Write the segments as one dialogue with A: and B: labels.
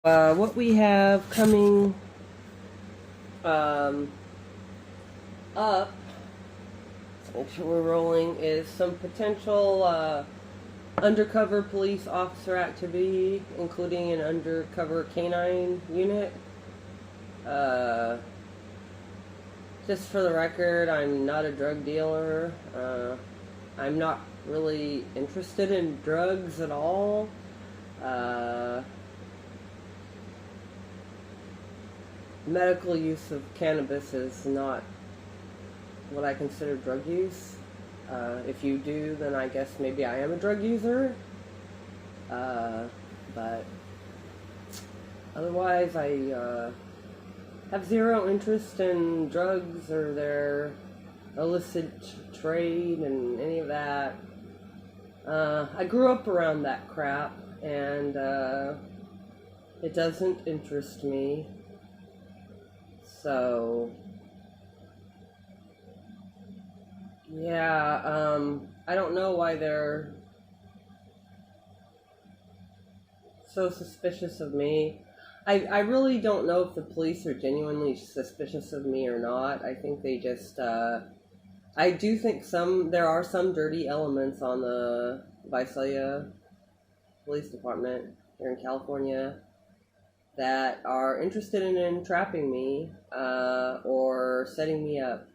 A: What we have coming um, up, make sure we're rolling, is some potential undercover police officer activity, including an undercover canine unit. Uh, just for the record, I'm not a drug dealer. I'm not really interested in drugs at all. Uh, Medical use of cannabis is not what I consider drug use. If you do, then I guess maybe I am a drug user. Uh, but otherwise, I have zero interest in drugs or their illicit trade and any of that. I grew up around that crap, and it doesn't interest me. So, yeah, I don't know why they're so suspicious of me. I really don't know if the police are genuinely suspicious of me or not. I think they just, I do think there are some dirty elements on the Visalia Police Department here in California that are interested in entrapping me, or setting me up.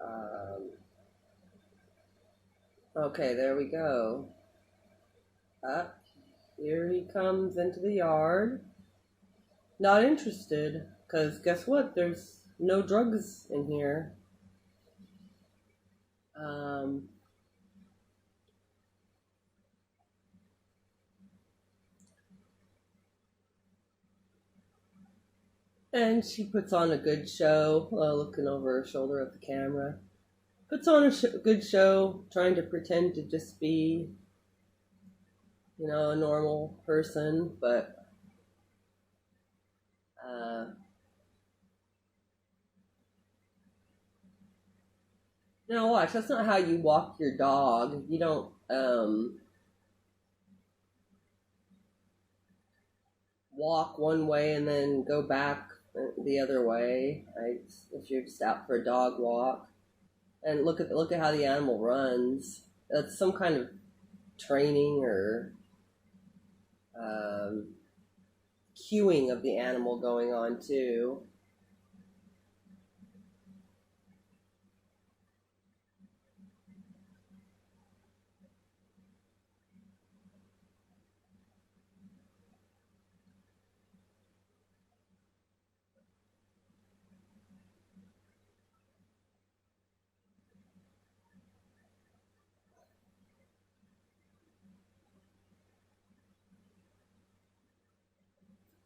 A: Um, okay, there we go. Up. Here he comes into the yard. Not interested, because guess what? There's no drugs in here. Um, and she puts on a good show, looking over her shoulder at the camera. Puts on a good show, trying to pretend to just be, a normal person, but uh, watch. That's not how you walk your dog. You don't walk one way and then go back the other way. Right? If you're just out for a dog walk, and look at how the animal runs. That's some kind of training or um, cueing of the animal going on too.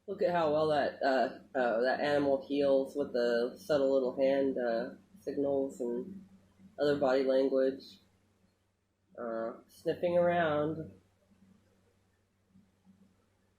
A: Look at how well that animal heals with the subtle little hand signals and other body language. Sniffing around.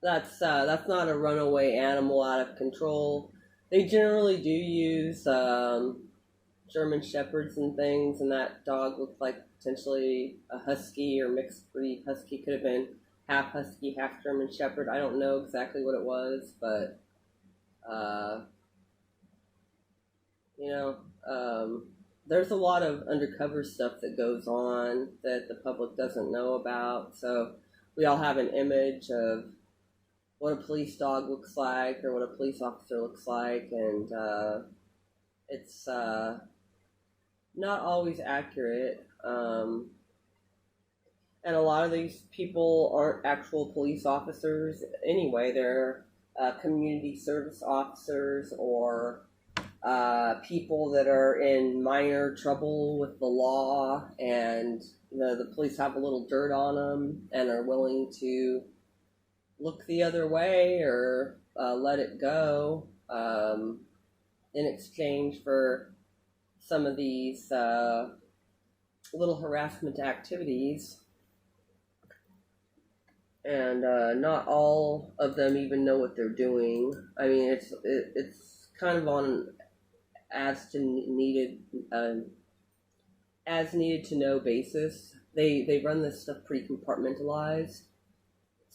A: That's not a runaway animal out of control. They generally do use German shepherds and things, and that dog looked like potentially a husky or mixed breed husky. Could have been half husky, half German shepherd. I don't know exactly what it was, but uh, you know, um, there's a lot of undercover stuff that goes on that the public doesn't know about. So we all have an image of what a police dog looks like or what a police officer looks like, and it's not always accurate. And a lot of these people aren't actual police officers anyway. They're community service officers or people that are in minor trouble with the law, and the police have a little dirt on them and are willing to look the other way or let it go in exchange for some of these little harassment activities. And not all of them even know what they're doing. I mean, it's kind of on as to needed as needed to know basis. They run this stuff pretty compartmentalized.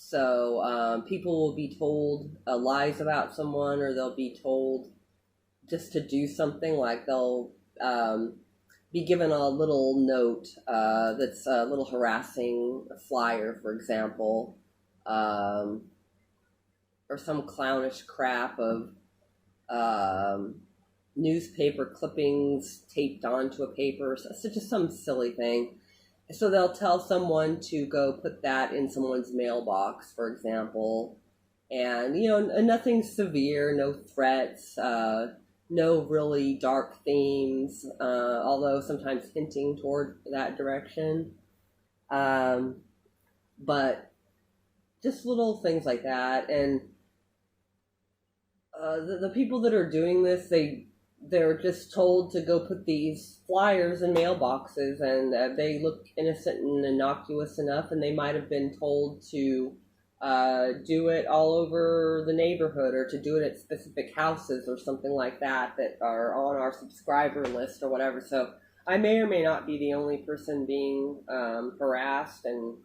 A: So people will be told lies about someone, or they'll be told just to do something. Like they'll um, be given a little note that's a little harassing flyer, for example, um, or some clownish crap of um, newspaper clippings taped onto a paper, so just some silly thing. So they'll tell someone to go put that in someone's mailbox, for example, and nothing severe, no threats, no really dark themes, although sometimes hinting toward that direction. Um, but just little things like that, and the people that are doing this, they're just told to go put these flyers in mailboxes, and they look innocent and innocuous enough, and they might have been told to do it all over the neighborhood, or to do it at specific houses or something like that are on our subscriber list or whatever. So I may or may not be the only person being harassed, and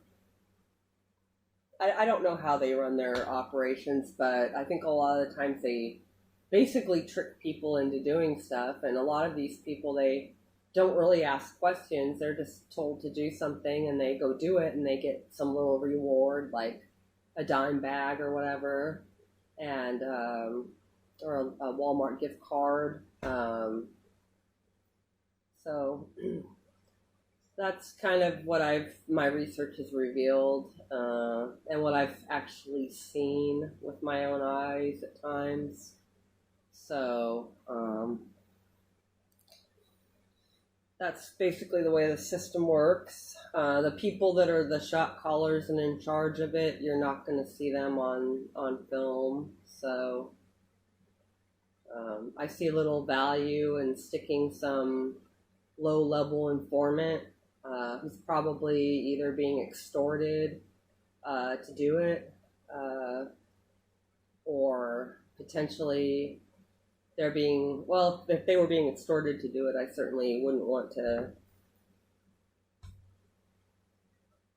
A: I don't know how they run their operations, but I think a lot of the times they basically trick people into doing stuff. And a lot of these people, they don't really ask questions. They're just told to do something, and they go do it, and they get some little reward, like a dime bag or whatever, and or a Walmart gift card. So that's kind of what my research has revealed, and what I've actually seen with my own eyes at times. So that's basically the way the system works. The people that are the shot callers and in charge of it, you're not going to see them on film. So I see little value in sticking some low-level informant who's probably either being extorted to do it, or potentially they're being, well, if they were being extorted to do it, I certainly wouldn't want to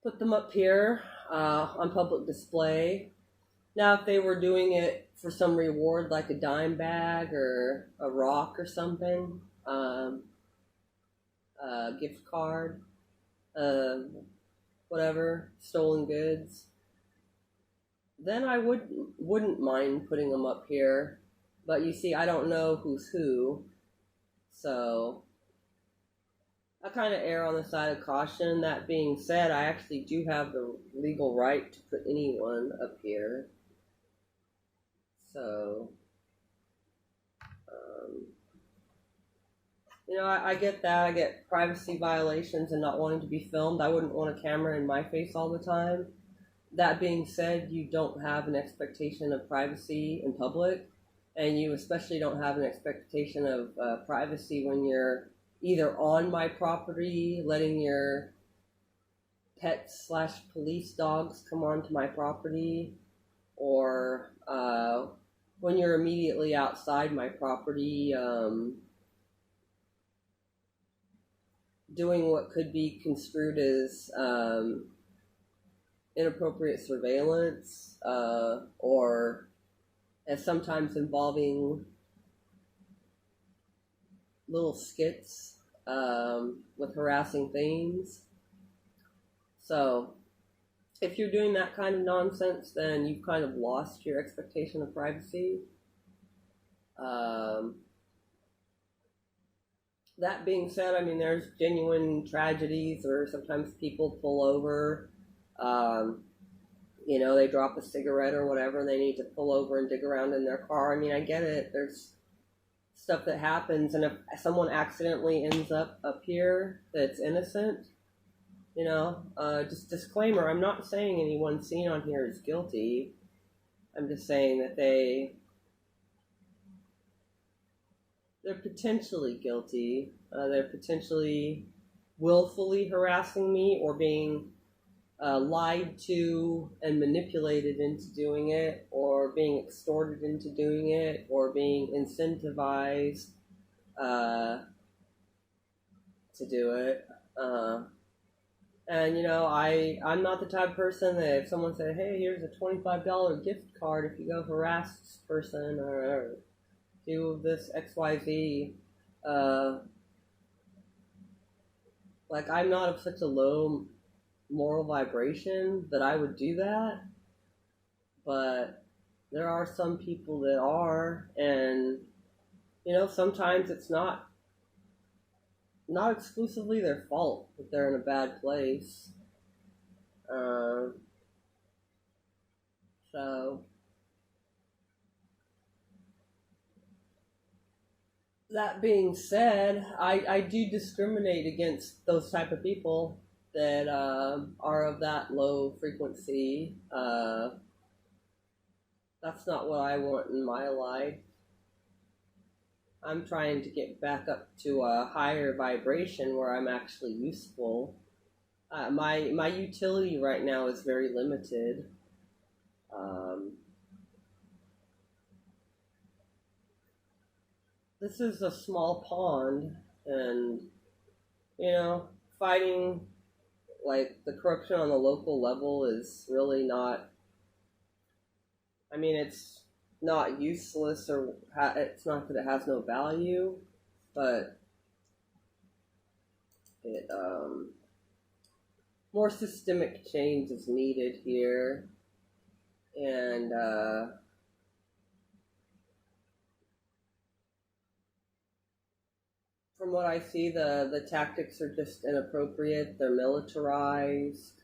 A: put them up here on public display. Now, if they were doing it for some reward, like a dime bag or a rock or something, a gift card, whatever, stolen goods, then I wouldn't mind putting them up here. But you see, I don't know who's who, so I kind of err on the side of caution. That being said, I actually do have the legal right to put anyone up here. So, I get that. I get privacy violations and not wanting to be filmed. I wouldn't want a camera in my face all the time. That being said, you don't have an expectation of privacy in public, and you especially don't have an expectation of privacy when you're either on my property, letting your pets/police dogs come onto my property, or when you're immediately outside my property, doing what could be construed as inappropriate surveillance, or as sometimes involving little skits with harassing themes. So if you're doing that kind of nonsense, then you've kind of lost your expectation of privacy. That being said, I mean, there's genuine tragedies, or sometimes people pull over. They drop a cigarette or whatever, and they need to pull over and dig around in their car. I mean, I get it. There's stuff that happens, and if someone accidentally ends up here that's innocent, just disclaimer, I'm not saying anyone seen on here is guilty. I'm just saying that they're potentially guilty. They're potentially willfully harassing me, or being lied to and manipulated into doing it, or being extorted into doing it, or being incentivized to do it. And I'm not the type of person that if someone said, "Hey, here's a $25 gift card if you go harass this person or do this XYZ," uh, like I'm not of such a low moral vibration that I would do that. But there are some people that are, and sometimes it's not exclusively their fault that they're in a bad place. Um, so that being said, I do discriminate against those type of people that are of that low frequency. That's not what I want in my life. I'm trying to get back up to a higher vibration where I'm actually useful. My utility right now is very limited. Um, this is a small pond, and you know, fighting like the corruption on the local level is really not. I mean, it's not useless or it's not that it has no value, but it more systemic change is needed here, and from what I see, the tactics are just inappropriate. They're militarized.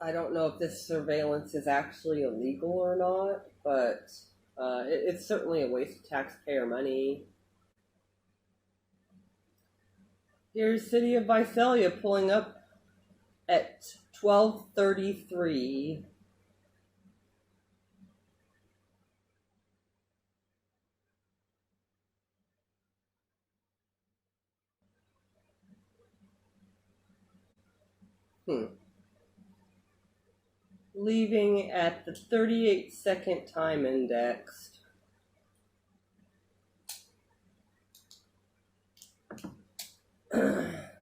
A: I don't know if this surveillance is actually illegal or not, but it's certainly a waste of taxpayer money. Here's City of Visalia pulling up at 12:33. Leaving at the 38-second time index.